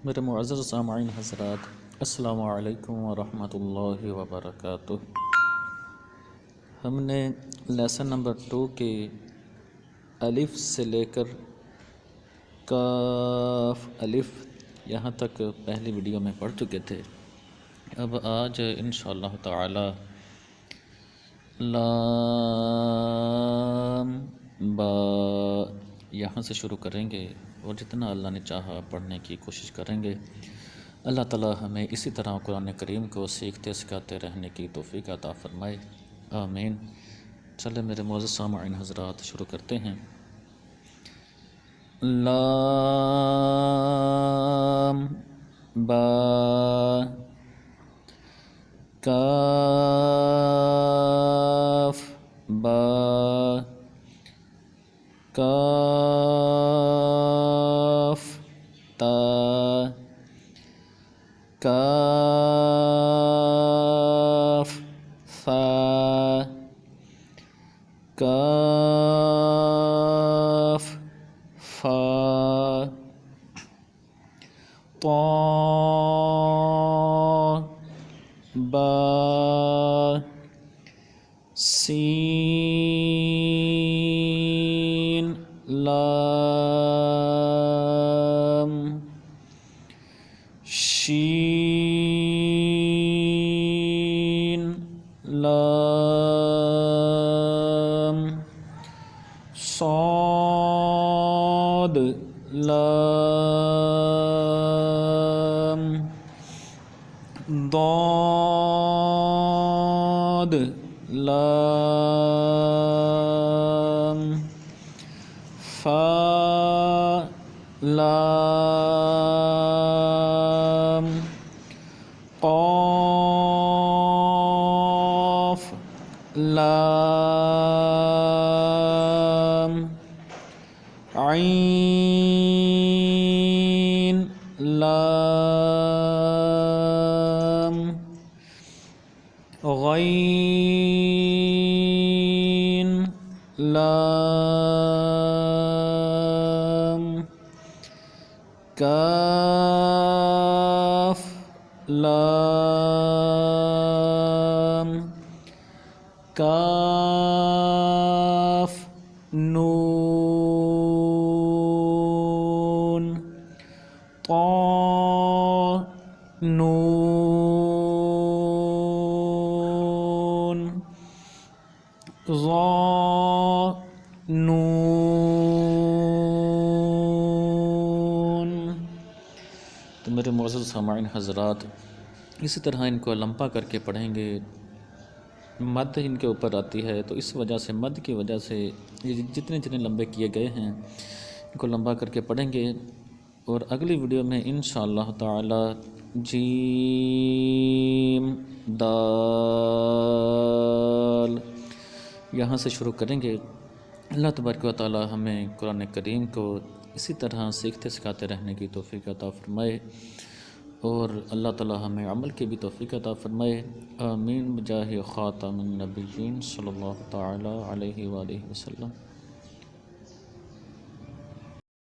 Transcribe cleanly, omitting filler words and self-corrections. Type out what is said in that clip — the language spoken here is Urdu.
میرے معزز سامعین حضرات، السلام علیکم ورحمۃ اللہ وبرکاتہ۔ ہم نے لیسن نمبر 2 کے الف سے لے کر کاف الف یہاں تک پہلی ویڈیو میں پڑھ چکے تھے۔ اب آج انشاءاللہ تعالی لام با یہاں سے شروع کریں گے اور جتنا اللہ نے چاہا پڑھنے کی کوشش کریں گے۔ اللہ تعالی ہمیں اسی طرح قرآن کریم کو سیکھتے سکھاتے رہنے کی توفیق عطا فرمائے، آمین۔ چلے میرے معزز سامعین حضرات شروع کرتے ہیں۔ لام با کاف با کاف تا کاف فا کاف فا طا با سین لام شین لام صاد لام ضاد لام فا لام قاف لام عین لام غین لام کاف لام کاف نون طا نون ظا نون۔ تو میرے معزز سامعین حضرات اسی طرح ان کو لمبا کر کے پڑھیں گے۔ مد ان کے اوپر آتی ہے تو اس وجہ سے مد کی وجہ سے یہ جتنے لمبے کیے گئے ہیں ان کو لمبا کر کے پڑھیں گے۔ اور اگلی ویڈیو میں انشاءاللہ تعالی جیم دال یہاں سے شروع کریں گے۔ اللہ تبارک و تعالی ہمیں قرآن کریم کو اسی طرح سیکھتے سکھاتے رہنے کی توفیق عطا فرمائے اور اللہ تعالی ہمیں عمل کی بھی توفیق عطا فرمائے، آمین بجاہ خاتم النبیین صلی اللہ تعالی علیہ وآلہ وسلم۔